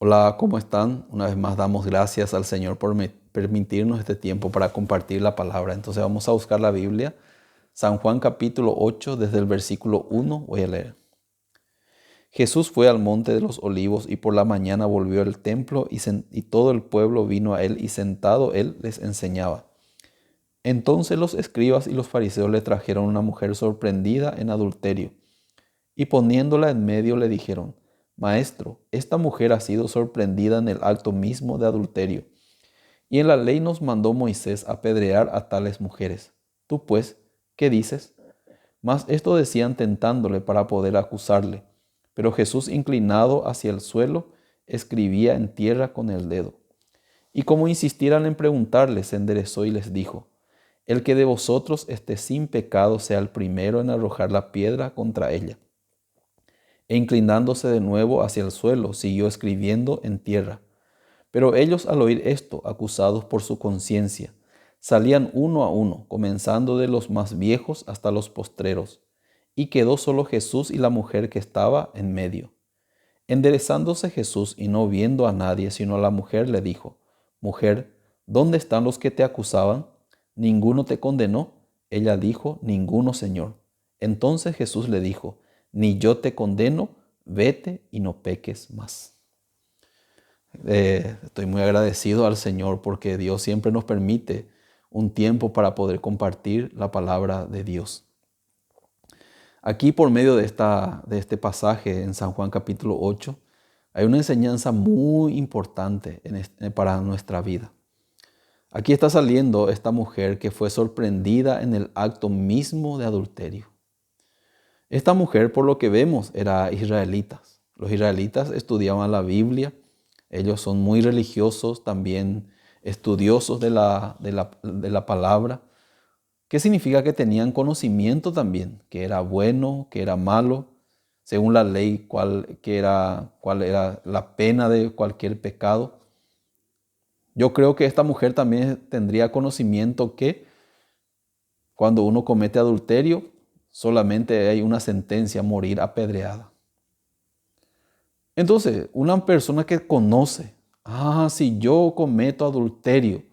Hola, ¿cómo están? Una vez más damos gracias al Señor por permitirnos este tiempo para compartir la palabra. Entonces vamos a buscar la Biblia. San Juan capítulo 8, desde el versículo 1 voy a leer. Jesús fue al monte de los olivos y por la mañana volvió al templo y todo el pueblo vino a él y sentado él les enseñaba. Entonces los escribas y los fariseos le trajeron una mujer sorprendida en adulterio y poniéndola en medio le dijeron: Maestro, esta mujer ha sido sorprendida en el acto mismo de adulterio. Y en la ley nos mandó Moisés apedrear a tales mujeres. Tú pues, ¿qué dices? Mas esto decían tentándole para poder acusarle. Pero Jesús, inclinado hacia el suelo, escribía en tierra con el dedo. Y como insistieran en preguntarle, se enderezó y les dijo: El que de vosotros esté sin pecado sea el primero en arrojar la piedra contra ella. E inclinándose de nuevo hacia el suelo, siguió escribiendo en tierra. Pero ellos, al oír esto, acusados por su conciencia, salían uno a uno, comenzando de los más viejos hasta los postreros, y quedó solo Jesús y la mujer que estaba en medio. Enderezándose Jesús y no viendo a nadie sino a la mujer, le dijo: Mujer, ¿dónde están los que te acusaban? ¿Ninguno te condenó? Ella dijo: Ninguno, Señor. Entonces Jesús le dijo: Ni yo te condeno, vete y no peques más. Estoy muy agradecido al Señor porque Dios siempre nos permite un tiempo para poder compartir la palabra de Dios. Aquí, por medio de este pasaje en San Juan capítulo 8, hay una enseñanza muy importante para nuestra vida. Aquí está saliendo esta mujer que fue sorprendida en el acto mismo de adulterio. Esta mujer, por lo que vemos, era israelita. Los israelitas estudiaban la Biblia. Ellos son muy religiosos, también estudiosos de la palabra. ¿Qué significa? Que tenían conocimiento también, que era bueno, que era malo, según la ley, cuál era la pena de cualquier pecado. Yo creo que esta mujer también tendría conocimiento que cuando uno comete adulterio, solamente hay una sentencia: morir apedreada. Entonces, una persona que conoce: si yo cometo adulterio,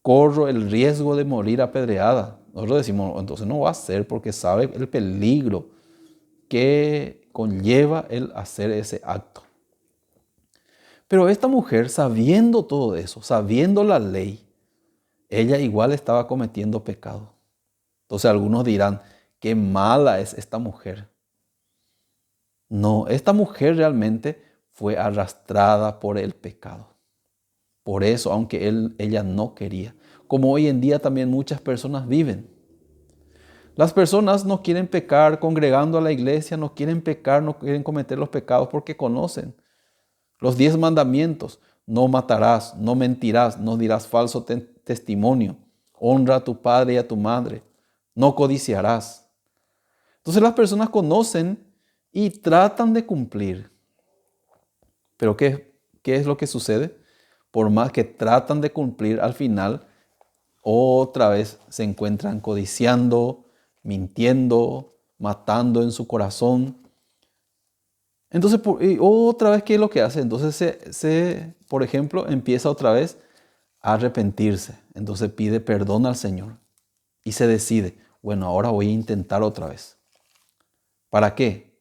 corro el riesgo de morir apedreada. Nosotros decimos, entonces no va a ser, porque sabe el peligro que conlleva el hacer ese acto. Pero esta mujer, sabiendo todo eso, sabiendo la ley, ella igual estaba cometiendo pecado. Entonces algunos dirán: qué mala es esta mujer. No, esta mujer realmente fue arrastrada por el pecado. Por eso, aunque ella no quería. Como hoy en día también muchas personas viven. Las personas no quieren pecar congregando a la iglesia, no quieren pecar, no quieren cometer los pecados porque conocen los 10 mandamientos. No matarás, no mentirás, no dirás falso testimonio. Honra a tu padre y a tu madre. No codiciarás. Entonces las personas conocen y tratan de cumplir. Pero ¿qué es lo que sucede? Por más que tratan de cumplir, al final otra vez se encuentran codiciando, mintiendo, matando en su corazón. Entonces, otra vez, ¿qué es lo que hace? Entonces, por ejemplo, empieza otra vez a arrepentirse. Entonces pide perdón al Señor y se decide: bueno, ahora voy a intentar otra vez. ¿Para qué?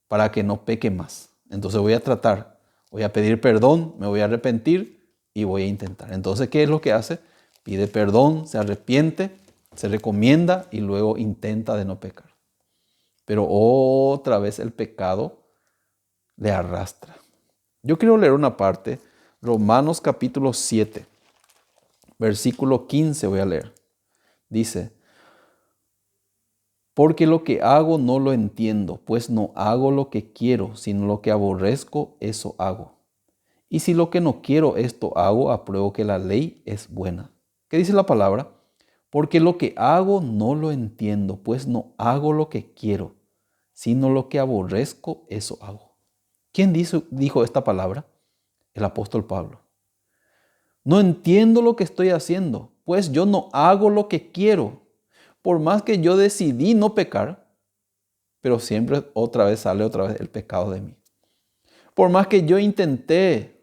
Para que no peque más. Entonces voy a pedir perdón, me voy a arrepentir y voy a intentar. Entonces, ¿qué es lo que hace? Pide perdón, se arrepiente, se recomienda y luego intenta de no pecar. Pero otra vez el pecado le arrastra. Yo quiero leer una parte, Romanos capítulo 7, versículo 15 voy a leer. Dice: Porque lo que hago no lo entiendo, pues no hago lo que quiero, sino lo que aborrezco, eso hago. Y si lo que no quiero, esto hago, apruebo que la ley es buena. ¿Qué dice la palabra? Porque lo que hago no lo entiendo, pues no hago lo que quiero, sino lo que aborrezco, eso hago. ¿Quién dijo esta palabra? El apóstol Pablo. No entiendo lo que estoy haciendo, pues yo no hago lo que quiero. Por más que yo decidí no pecar, pero siempre sale otra vez el pecado de mí. Por más que yo intenté,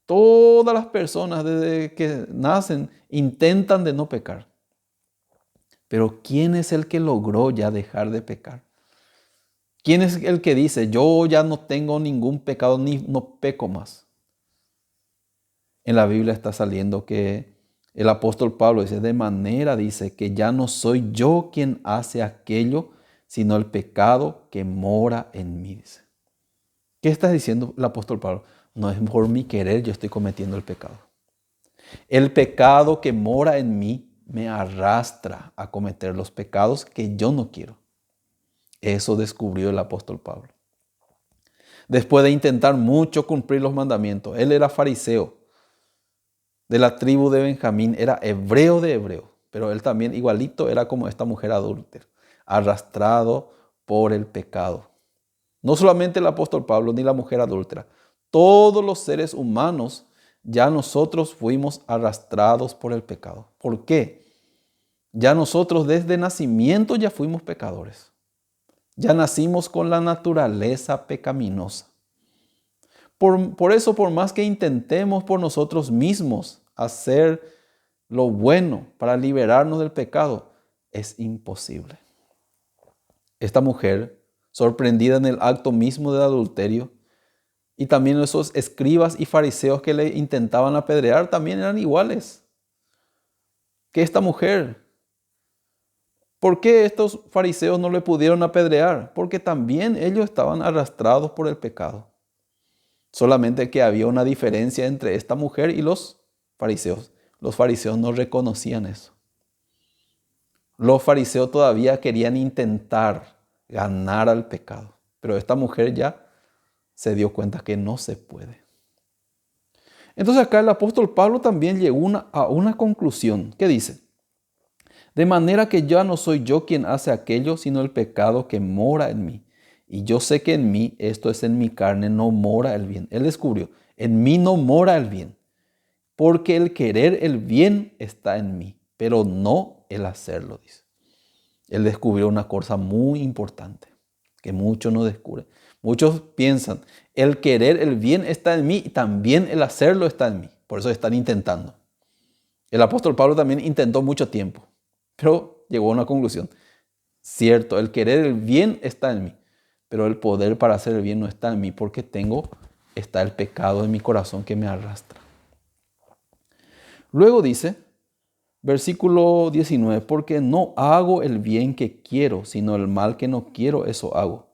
todas las personas desde que nacen intentan de no pecar. Pero ¿quién es el que logró ya dejar de pecar? ¿Quién es el que dice, yo ya no tengo ningún pecado ni no peco más? En la Biblia está saliendo que el apóstol Pablo dice, de manera dice que ya no soy yo quien hace aquello, sino el pecado que mora en mí. Dice. ¿Qué está diciendo el apóstol Pablo? No es por mi querer, yo estoy cometiendo el pecado. El pecado que mora en mí me arrastra a cometer los pecados que yo no quiero. Eso descubrió el apóstol Pablo. Después de intentar mucho cumplir los mandamientos, él era fariseo de la tribu de Benjamín, era hebreo de hebreo, pero él también igualito era como esta mujer adúltera, arrastrado por el pecado. No solamente el apóstol Pablo ni la mujer adúltera, todos los seres humanos ya nosotros fuimos arrastrados por el pecado. ¿Por qué? Ya nosotros desde nacimiento ya fuimos pecadores. Ya nacimos con la naturaleza pecaminosa. Por eso, por más que intentemos por nosotros mismos hacer lo bueno para liberarnos del pecado, es imposible. Esta mujer, sorprendida en el acto mismo del adulterio, y también esos escribas y fariseos que le intentaban apedrear, también eran iguales que esta mujer. ¿Por qué estos fariseos no le pudieron apedrear? Porque también ellos estaban arrastrados por el pecado. Solamente que había una diferencia entre esta mujer y los fariseos. Los fariseos no reconocían eso. Los fariseos todavía querían intentar ganar al pecado. Pero esta mujer ya se dio cuenta que no se puede. Entonces acá el apóstol Pablo también llegó a una conclusión. ¿Qué dice? De manera que ya no soy yo quien hace aquello, sino el pecado que mora en mí. Y yo sé que en mí, esto es en mi carne, no mora el bien. Él descubrió, en mí no mora el bien. Porque el querer el bien está en mí, pero no el hacerlo, dice. Él descubrió una cosa muy importante, que muchos no descubren. Muchos piensan, el querer el bien está en mí y también el hacerlo está en mí. Por eso están intentando. El apóstol Pablo también intentó mucho tiempo, pero llegó a una conclusión. Cierto, el querer el bien está en mí, pero el poder para hacer el bien no está en mí porque está el pecado en mi corazón que me arrastra. Luego dice, versículo 19, porque no hago el bien que quiero, sino el mal que no quiero, eso hago.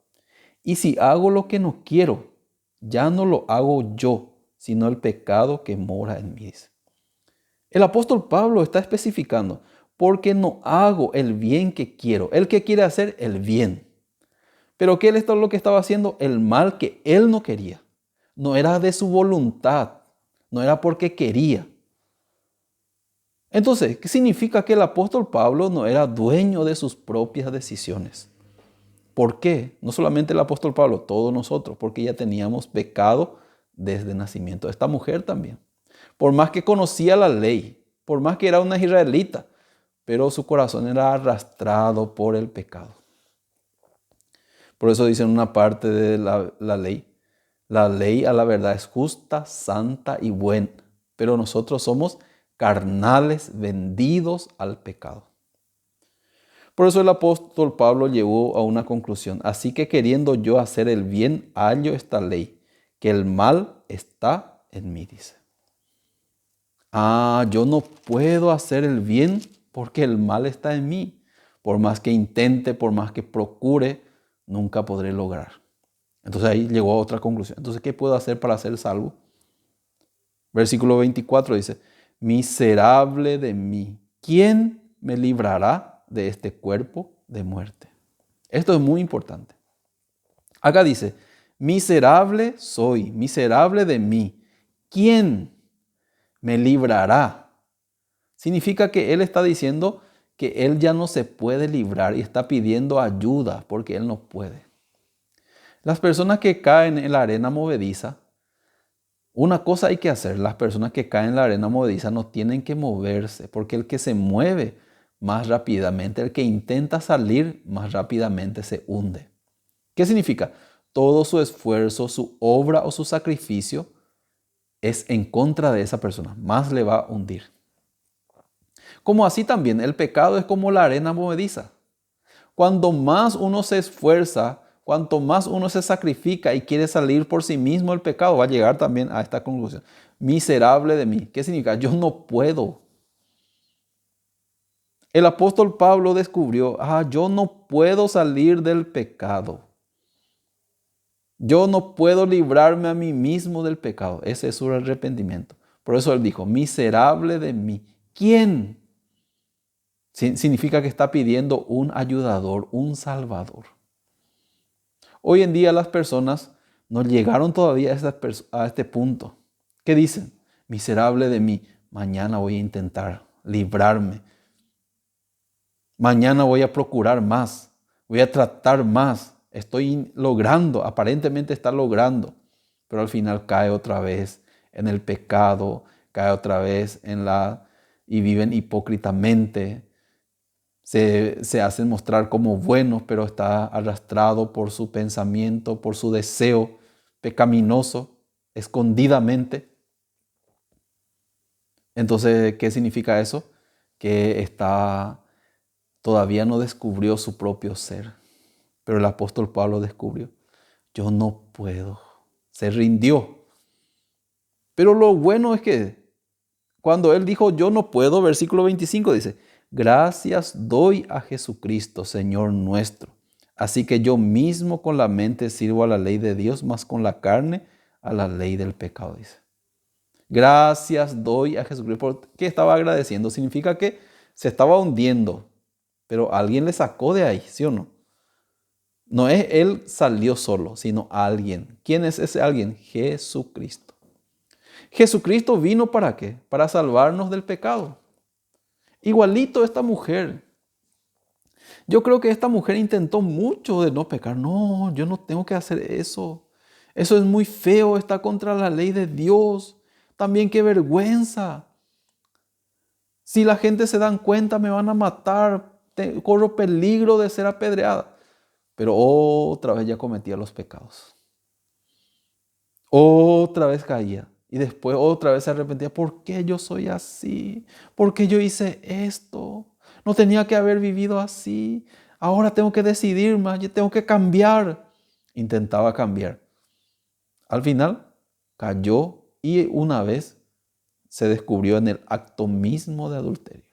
Y si hago lo que no quiero, ya no lo hago yo, sino el pecado que mora en mí. El apóstol Pablo está especificando, porque no hago el bien que quiero. Él que quiere hacer el bien. Pero ¿qué es lo que estaba haciendo? El mal que él no quería. No era de su voluntad, no era porque quería. Entonces, ¿qué significa que el apóstol Pablo no era dueño de sus propias decisiones? ¿Por qué? No solamente el apóstol Pablo, todos nosotros, porque ya teníamos pecado desde el nacimiento. Esta mujer también. Por más que conocía la ley, por más que era una israelita, pero su corazón era arrastrado por el pecado. Por eso dice en una parte de la ley a la verdad es justa, santa y buena, pero nosotros somos carnales vendidos al pecado. Por eso el apóstol Pablo llegó a una conclusión. Así que queriendo yo hacer el bien, hallo esta ley, que el mal está en mí, dice. Yo no puedo hacer el bien porque el mal está en mí. Por más que intente, por más que procure, nunca podré lograr. Entonces ahí llegó a otra conclusión. Entonces, ¿qué puedo hacer para ser salvo? Versículo 24 dice, miserable de mí, ¿quién me librará de este cuerpo de muerte? Esto es muy importante. Acá dice, miserable soy, miserable de mí, ¿quién me librará? Significa que él está diciendo que él ya no se puede librar y está pidiendo ayuda porque él no puede. Las personas que caen en la arena movediza, una cosa hay que hacer, las personas que caen en la arena movediza no tienen que moverse, porque el que se mueve más rápidamente, el que intenta salir más rápidamente se hunde. ¿Qué significa? todo su esfuerzo, su obra o su sacrificio es en contra de esa persona, más le va a hundir. Como así también el pecado es como la arena movediza. Cuanto más uno se esfuerza, cuanto más uno se sacrifica y quiere salir por sí mismo del pecado, va a llegar también a esta conclusión. Miserable de mí. ¿Qué significa? Yo no puedo. El apóstol Pablo descubrió, yo no puedo salir del pecado. Yo no puedo librarme a mí mismo del pecado. Ese es su arrepentimiento. Por eso él dijo, miserable de mí. ¿Quién? Significa que está pidiendo un ayudador, un salvador. Hoy en día las personas no llegaron todavía a este punto. ¿Qué dicen? Miserable de mí. Mañana voy a intentar librarme. Mañana voy a procurar más. Voy a tratar más. Estoy logrando, aparentemente está logrando. Pero al final cae otra vez en el pecado, cae otra vez y viven hipócritamente. Se hacen mostrar como buenos, pero está arrastrado por su pensamiento, por su deseo pecaminoso, escondidamente. Entonces, ¿qué significa eso? Que todavía no descubrió su propio ser. Pero el apóstol Pablo descubrió, yo no puedo. Se rindió. Pero lo bueno es que cuando él dijo, yo no puedo, versículo 25 dice, gracias doy a Jesucristo, Señor nuestro. Así que yo mismo con la mente sirvo a la ley de Dios, más con la carne a la ley del pecado, dice. Gracias doy a Jesucristo. ¿Por qué estaba agradeciendo? Significa que se estaba hundiendo, pero alguien le sacó de ahí, ¿sí o no? No es él salió solo, sino alguien. ¿Quién es ese alguien? Jesucristo. Jesucristo vino ¿para qué? Para salvarnos del pecado. Igualito esta mujer. Yo creo que esta mujer intentó mucho de no pecar. No, yo no tengo que hacer eso. Eso es muy feo, está contra la ley de Dios. También qué vergüenza. Si la gente se dan cuenta me van a matar. Corro peligro de ser apedreada. Pero otra vez ya cometía los pecados. Otra vez caía. Y después otra vez se arrepentía. ¿Por qué yo soy así? ¿Por qué yo hice esto? No tenía que haber vivido así. Ahora tengo que decidirme. Yo tengo que cambiar. Intentaba cambiar. Al final cayó y una vez se descubrió en el acto mismo de adulterio.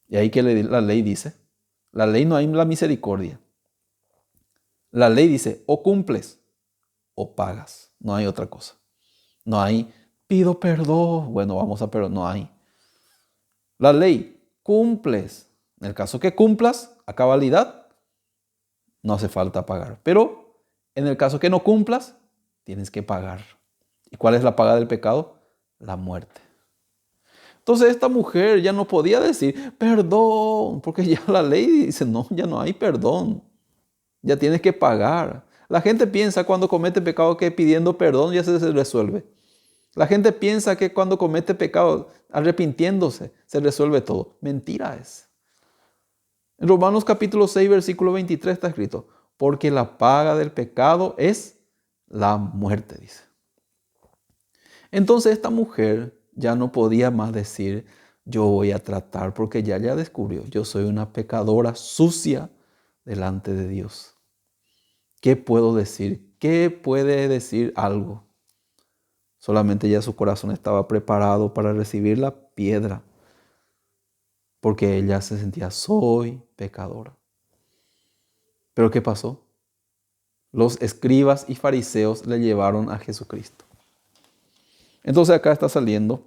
Y ahí que la ley dice, la ley no hay la misericordia. La ley dice o cumples o pagas. No hay otra cosa. No hay, pido perdón. Bueno, vamos a perdonar. No hay. La ley, cumples. En el caso que cumplas a cabalidad, no hace falta pagar. Pero en el caso que no cumplas, tienes que pagar. ¿Y cuál es la paga del pecado? La muerte. Entonces esta mujer ya no podía decir perdón, porque ya la ley dice, no, ya no hay perdón. Ya tienes que pagar. La gente piensa cuando comete pecado que pidiendo perdón ya se resuelve. La gente piensa que cuando comete pecado, arrepintiéndose, se resuelve todo. Mentira es. En Romanos capítulo 6, versículo 23 está escrito, porque la paga del pecado es la muerte, dice. Entonces esta mujer ya no podía más decir, yo voy a tratar, porque ya descubrió, yo soy una pecadora sucia delante de Dios. ¿Qué puedo decir? ¿Qué puede decir algo? Solamente ya su corazón estaba preparado para recibir la piedra, porque ella se sentía, soy pecadora. ¿Pero qué pasó? Los escribas y fariseos le llevaron a Jesucristo. Entonces acá está saliendo,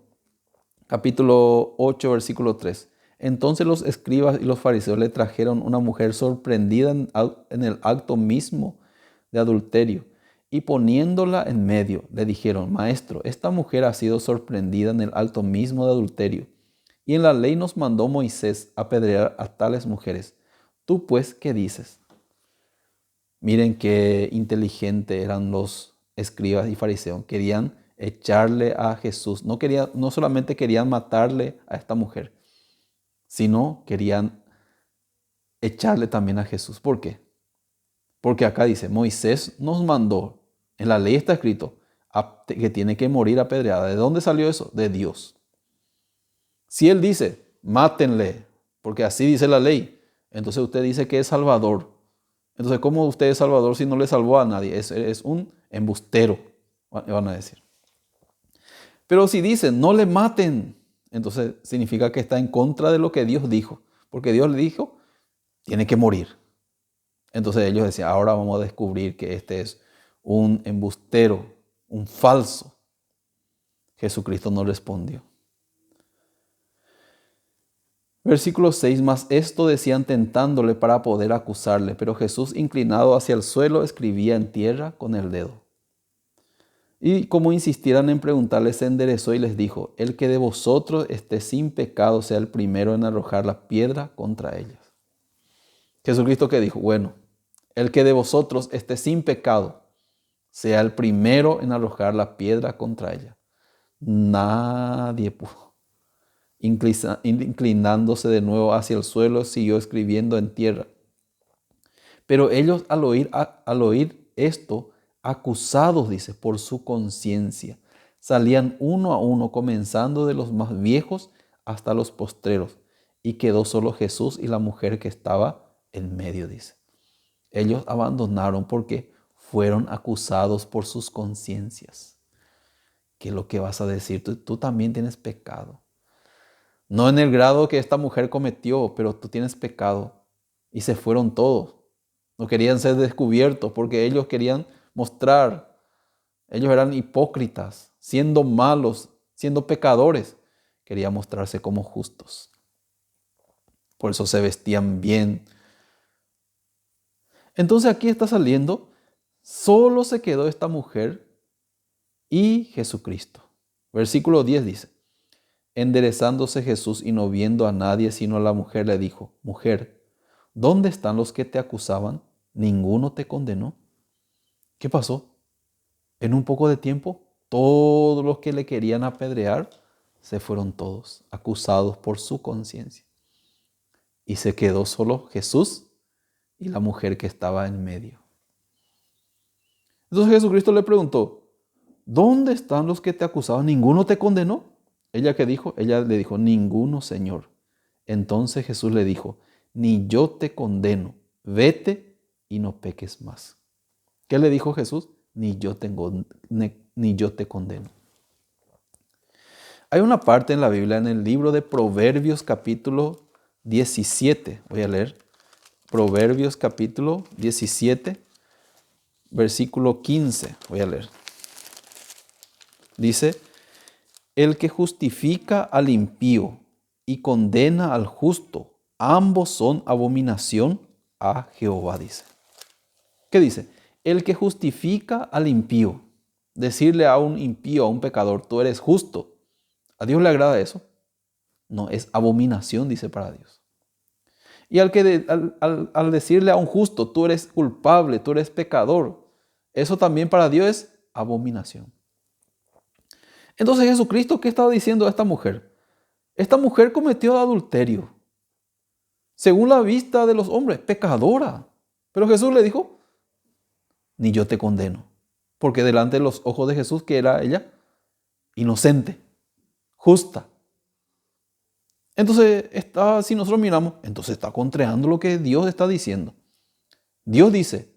capítulo 8, versículo 3. Entonces los escribas y los fariseos le trajeron una mujer sorprendida en el acto mismo de adulterio. Y poniéndola en medio, le dijeron, Maestro, esta mujer ha sido sorprendida en el acto mismo de adulterio. Y en la ley nos mandó Moisés apedrear a tales mujeres. ¿Tú pues qué dices? Miren qué inteligente eran los escribas y fariseos. Querían echarle a Jesús. No solamente querían matarle a esta mujer, sino querían echarle también a Jesús. ¿Por qué? Porque acá dice, Moisés nos mandó, en la ley está escrito, que tiene que morir apedreada. ¿De dónde salió eso? De Dios. Si Él dice, mátenle, porque así dice la ley, entonces usted dice que es Salvador. Entonces, ¿cómo usted es Salvador si no le salvó a nadie? Es un embustero, van a decir. Pero si dice, no le maten, entonces significa que está en contra de lo que Dios dijo. Porque Dios le dijo, tiene que morir. Entonces ellos decían, ahora vamos a descubrir que este es un embustero, un falso. Jesucristo no respondió. Versículo 6, más esto decían tentándole para poder acusarle, pero Jesús, inclinado hacia el suelo, escribía en tierra con el dedo. Y como insistieran en preguntarle, se enderezó y les dijo, el que de vosotros esté sin pecado sea el primero en arrojar la piedra contra ellas. Jesucristo que dijo, bueno, el que de vosotros esté sin pecado sea el primero en arrojar la piedra contra ella. Nadie pudo. Inclinándose de nuevo hacia el suelo, siguió escribiendo en tierra. Pero ellos al oír esto, acusados, dice, por su conciencia, salían uno a uno, comenzando de los más viejos hasta los postreros, y quedó solo Jesús y la mujer que estaba en medio, dice. Ellos abandonaron porque fueron acusados por sus conciencias. ¿Qué es lo que vas a decir? Tú también tienes pecado. No en el grado que esta mujer cometió, pero tú tienes pecado. Y se fueron todos. No querían ser descubiertos porque ellos querían mostrar. Ellos eran hipócritas, siendo malos, siendo pecadores. Querían mostrarse como justos. Por eso se vestían bien. Entonces aquí está saliendo, solo se quedó esta mujer y Jesucristo. Versículo 10 dice, enderezándose Jesús y no viendo a nadie sino a la mujer, le dijo, mujer, ¿dónde están los que te acusaban? ¿Ninguno te condenó? ¿Qué pasó? En un poco de tiempo, todos los que le querían apedrear se fueron todos, acusados por su conciencia. Y se quedó solo Jesús y la mujer que estaba en medio. Entonces Jesucristo le preguntó, ¿dónde están los que te acusaban? ¿Ninguno te condenó? Ella le dijo, ninguno, Señor. Entonces Jesús le dijo, ni yo te condeno, vete y no peques más. ¿Qué le dijo Jesús? Ni yo te condeno. Hay una parte en la Biblia, en el libro de Proverbios capítulo 17, voy a leer, Proverbios capítulo 17, versículo 15, voy a leer. Dice, el que justifica al impío y condena al justo, ambos son abominación a Jehová, dice. ¿Qué dice? El que justifica al impío, decirle a un impío, a un pecador, tú eres justo, ¿a Dios le agrada eso? No, es abominación, dice, para Dios. Y al decirle a un justo, tú eres culpable, tú eres pecador, eso también para Dios es abominación. Entonces Jesucristo, ¿qué estaba diciendo a esta mujer? Esta mujer cometió adulterio. Según la vista de los hombres, pecadora. Pero Jesús le dijo, ni yo te condeno. Porque delante de los ojos de Jesús, que era ella, inocente, justa. Entonces, si nosotros miramos, entonces está contrariando lo que Dios está diciendo. Dios dice,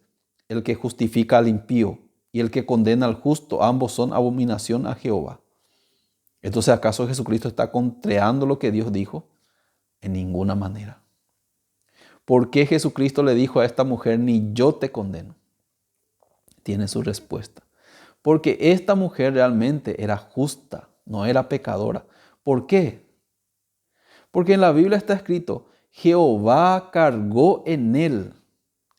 el que justifica al impío y el que condena al justo, ambos son abominación a Jehová. Entonces, ¿acaso Jesucristo está contrariando lo que Dios dijo? En ninguna manera. ¿Por qué Jesucristo le dijo a esta mujer, ni yo te condeno? Tiene su respuesta. Porque esta mujer realmente era justa, no era pecadora. ¿Por qué? Porque en la Biblia está escrito, Jehová cargó en él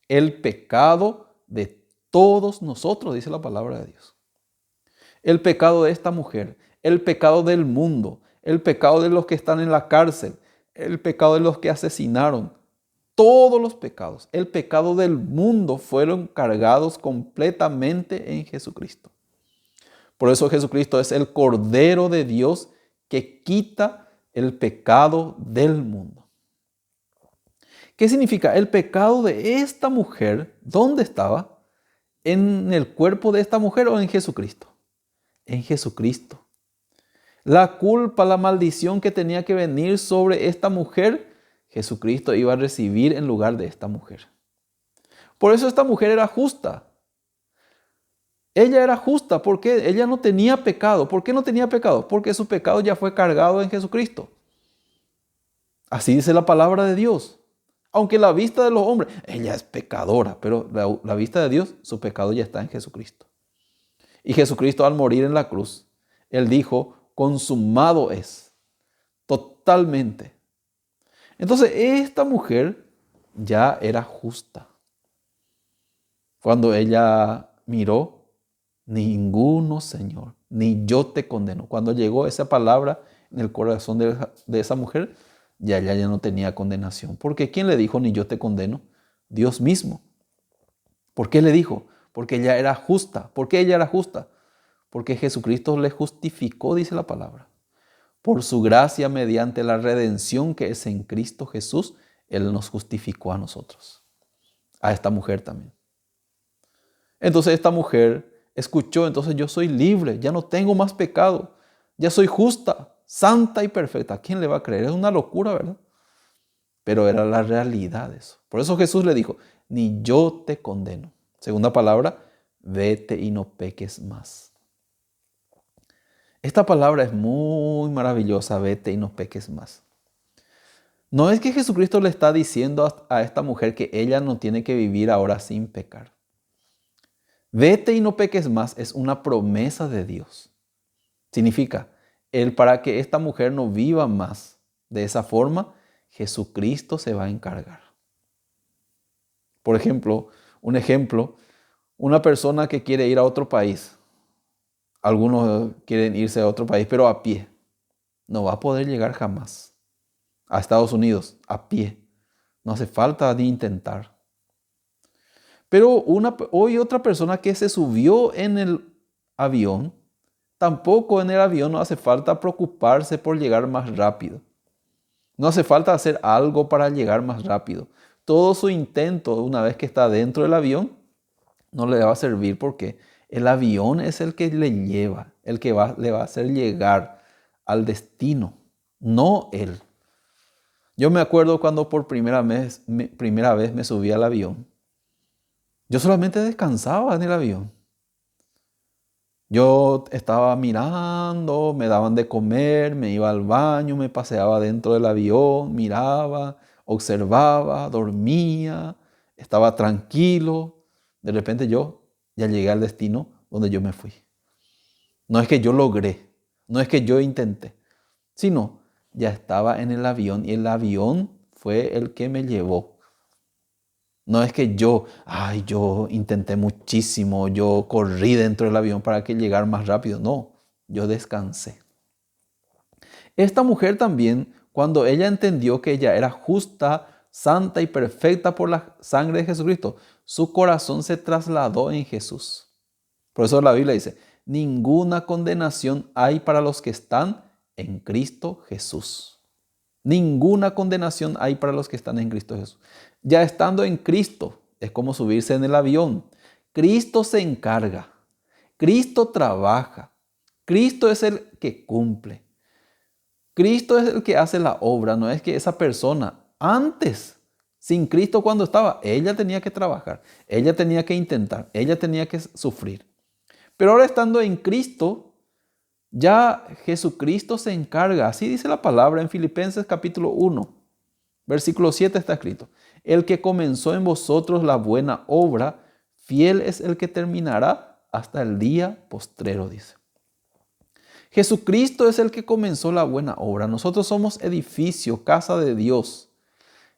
el pecado de todos nosotros, dice la palabra de Dios. El pecado de esta mujer, el pecado del mundo, el pecado de los que están en la cárcel, el pecado de los que asesinaron, todos los pecados, el pecado del mundo fueron cargados completamente en Jesucristo. Por eso Jesucristo es el Cordero de Dios que quita el pecado del mundo. ¿Qué significa? El pecado de esta mujer, ¿dónde estaba? ¿En el cuerpo de esta mujer o en Jesucristo? En Jesucristo. La culpa, la maldición que tenía que venir sobre esta mujer, Jesucristo iba a recibir en lugar de esta mujer. Por eso esta mujer era justa. Ella era justa porque ella no tenía pecado. ¿Por qué no tenía pecado? Porque su pecado ya fue cargado en Jesucristo. Así dice la palabra de Dios. Aunque la vista de los hombres, ella es pecadora, pero la vista de Dios, su pecado ya está en Jesucristo. Y Jesucristo al morir en la cruz, Él dijo, consumado es, totalmente. Entonces esta mujer ya era justa. Cuando ella miró, ninguno, Señor, ni yo te condeno. Cuando llegó esa palabra en el corazón de esa mujer, ya no tenía condenación. Porque ¿quién le dijo ni yo te condeno? Dios mismo. ¿Por qué le dijo? Porque ella era justa. ¿Por qué ella era justa? Porque Jesucristo le justificó, dice la palabra. Por su gracia, mediante la redención que es en Cristo Jesús, Él nos justificó a nosotros. A esta mujer también. Entonces esta mujer escuchó, entonces yo soy libre, ya no tengo más pecado, ya soy justa, santa y perfecta. ¿A quién le va a creer? Es una locura, ¿verdad? Pero era la realidad eso. Por eso Jesús le dijo, ni yo te condeno. Segunda palabra, vete y no peques más. Esta palabra es muy maravillosa, vete y no peques más. No es que Jesucristo le está diciendo a esta mujer que ella no tiene que vivir ahora sin pecar. Vete y no peques más es una promesa de Dios. Significa, para que esta mujer no viva más de esa forma, Jesucristo se va a encargar. Por ejemplo, una persona que quiere ir a otro país. Algunos quieren irse a otro país, pero a pie. No va a poder llegar jamás a Estados Unidos, a pie. No hace falta ni intentar. Pero hoy otra persona que se subió en el avión, tampoco en el avión no hace falta preocuparse por llegar más rápido. No hace falta hacer algo para llegar más rápido. Todo su intento, una vez que está dentro del avión, no le va a servir porque el avión es el que le lleva, el que le va a hacer llegar al destino, no él. Yo me acuerdo cuando por primera vez me subí al avión. Yo solamente descansaba en el avión. Yo estaba mirando, me daban de comer, me iba al baño, me paseaba dentro del avión, miraba, observaba, dormía, estaba tranquilo. De repente yo ya llegué al destino donde yo me fui. No es que yo logré, no es que yo intenté, sino ya estaba en el avión y el avión fue el que me llevó. No es que yo intenté muchísimo, yo corrí dentro del avión para que llegara más rápido. No, yo descansé. Esta mujer también, cuando ella entendió que ella era justa, santa y perfecta por la sangre de Jesucristo, su corazón se trasladó en Jesús. Por eso la Biblia dice, ninguna condenación hay para los que están en Cristo Jesús. Ninguna condenación hay para los que están en Cristo Jesús. Ya estando en Cristo, es como subirse en el avión. Cristo se encarga. Cristo trabaja. Cristo es el que cumple. Cristo es el que hace la obra. No es que esa persona antes, sin Cristo cuando estaba, ella tenía que trabajar. Ella tenía que intentar. Ella tenía que sufrir. Pero ahora estando en Cristo, ya Jesucristo se encarga. Así dice la palabra en Filipenses capítulo 1, versículo 7 está escrito. El que comenzó en vosotros la buena obra, fiel es el que terminará hasta el día postrero, dice. Jesucristo es el que comenzó la buena obra. Nosotros somos edificio, casa de Dios.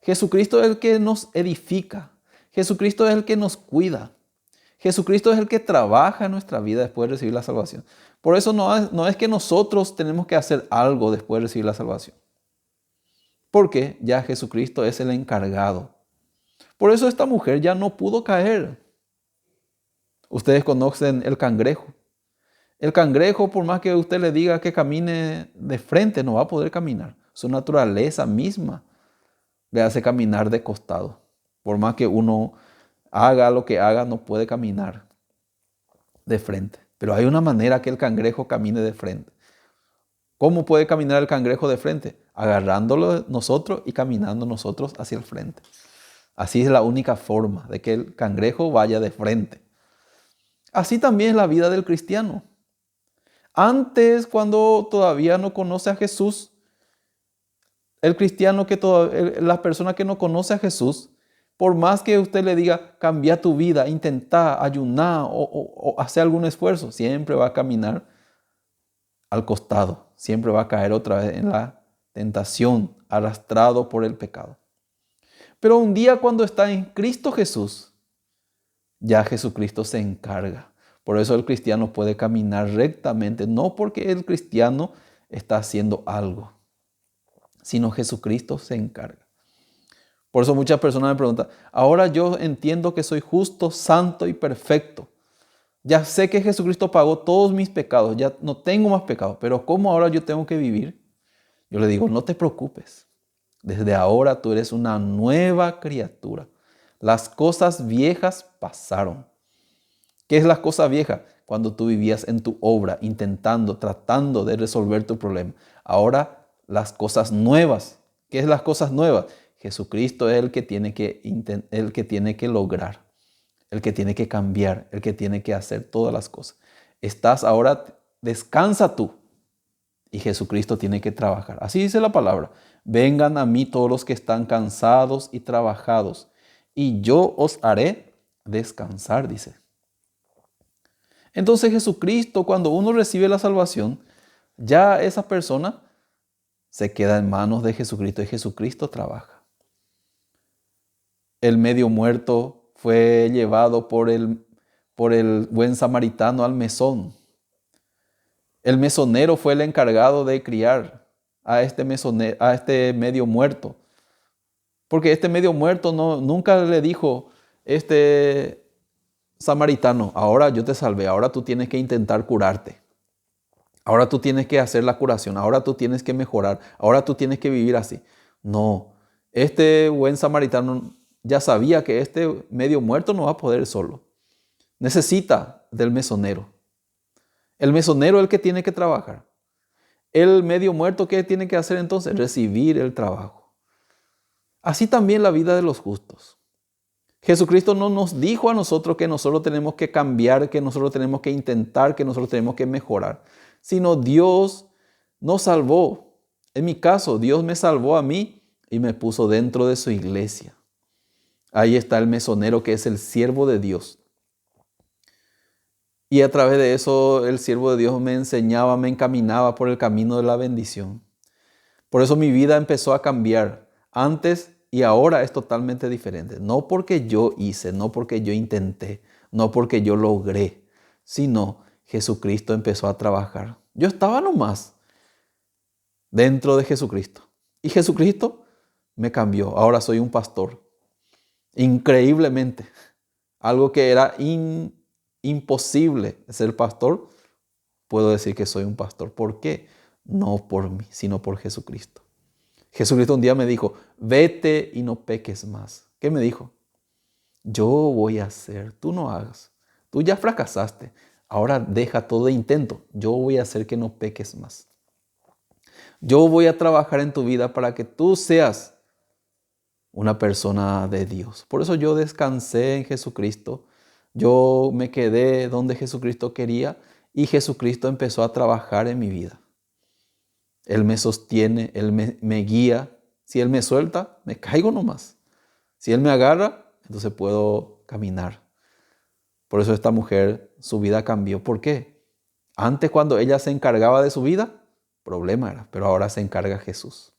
Jesucristo es el que nos edifica. Jesucristo es el que nos cuida. Jesucristo es el que trabaja en nuestra vida después de recibir la salvación. Por eso no es que nosotros tenemos que hacer algo después de recibir la salvación. Porque ya Jesucristo es el encargado. Por eso esta mujer ya no pudo caer. Ustedes conocen el cangrejo. El cangrejo, por más que usted le diga que camine de frente, no va a poder caminar. Su naturaleza misma le hace caminar de costado. Por más que uno haga lo que haga, no puede caminar de frente. Pero hay una manera que el cangrejo camine de frente. ¿Cómo puede caminar el cangrejo de frente? Agarrándolo nosotros y caminando nosotros hacia el frente. Así es la única forma de que el cangrejo vaya de frente. Así también es la vida del cristiano. Antes, cuando todavía no conoce a Jesús, el cristiano la persona que no conoce a Jesús, por más que usted le diga, cambia tu vida, intenta ayunar o hacer algún esfuerzo, siempre va a caminar al costado, siempre va a caer otra vez en la tentación, arrastrado por el pecado. Pero un día cuando está en Cristo Jesús, ya Jesucristo se encarga. Por eso el cristiano puede caminar rectamente, no porque el cristiano está haciendo algo, sino Jesucristo se encarga. Por eso muchas personas me preguntan, ahora yo entiendo que soy justo, santo y perfecto. Ya sé que Jesucristo pagó todos mis pecados, ya no tengo más pecados, pero ¿cómo ahora yo tengo que vivir? Yo le digo, no te preocupes. Desde ahora tú eres una nueva criatura. Las cosas viejas pasaron. ¿Qué es las cosas viejas? Cuando tú vivías en tu obra, tratando de resolver tu problema. Ahora las cosas nuevas. ¿Qué es las cosas nuevas? Jesucristo es el que tiene que lograr, el que tiene que cambiar, el que tiene que hacer todas las cosas. Estás ahora, descansa tú. Y Jesucristo tiene que trabajar. Así dice la palabra. Vengan a mí todos los que están cansados y trabajados, y yo os haré descansar, dice. Entonces Jesucristo, cuando uno recibe la salvación, ya esa persona se queda en manos de Jesucristo y Jesucristo trabaja. El medio muerto fue llevado por el buen samaritano al mesón. El mesonero fue el encargado de criar a este medio muerto. Porque este medio muerto nunca le dijo, este samaritano, ahora yo te salvé, ahora tú tienes que intentar curarte. Ahora tú tienes que hacer la curación, ahora tú tienes que mejorar, ahora tú tienes que vivir así. No, este buen samaritano ya sabía que este medio muerto no va a poder solo. Necesita del mesonero. El mesonero es el que tiene que trabajar. El medio muerto, ¿qué tiene que hacer entonces? Recibir el trabajo. Así también la vida de los justos. Jesucristo no nos dijo a nosotros que nosotros tenemos que cambiar, que nosotros tenemos que intentar, que nosotros tenemos que mejorar, sino Dios nos salvó. En mi caso, Dios me salvó a mí y me puso dentro de su iglesia. Ahí está el mesonero, que es el siervo de Dios. Y a través de eso el siervo de Dios me enseñaba, me encaminaba por el camino de la bendición. Por eso mi vida empezó a cambiar. Antes y ahora es totalmente diferente. No porque yo hice, no porque yo intenté, no porque yo logré, sino Jesucristo empezó a trabajar. Yo estaba nomás dentro de Jesucristo. Y Jesucristo me cambió. Ahora soy un pastor. Increíblemente. Algo que era imposible ser pastor, puedo decir que soy un pastor. ¿Por qué? No por mí, sino por Jesucristo. Jesucristo un día me dijo, vete y no peques más. ¿Qué me dijo? Yo voy a hacer, tú no hagas. Tú ya fracasaste. Ahora deja todo de intento. Yo voy a hacer que no peques más. Yo voy a trabajar en tu vida para que tú seas una persona de Dios. Por eso yo descansé en Jesucristo. Yo me quedé donde Jesucristo quería y Jesucristo empezó a trabajar en mi vida. Él me sostiene, Él me guía. Si Él me suelta, me caigo nomás. Si Él me agarra, entonces puedo caminar. Por eso esta mujer, su vida cambió. ¿Por qué? Antes, cuando ella se encargaba de su vida, problema era, pero ahora se encarga Jesús.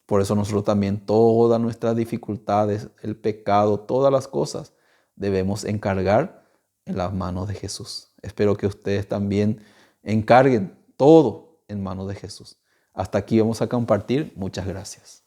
Por eso nosotros también todas nuestras dificultades, el pecado, todas las cosas, debemos encargar en las manos de Jesús. Espero que ustedes también encarguen todo en manos de Jesús. Hasta aquí vamos a compartir. Muchas gracias.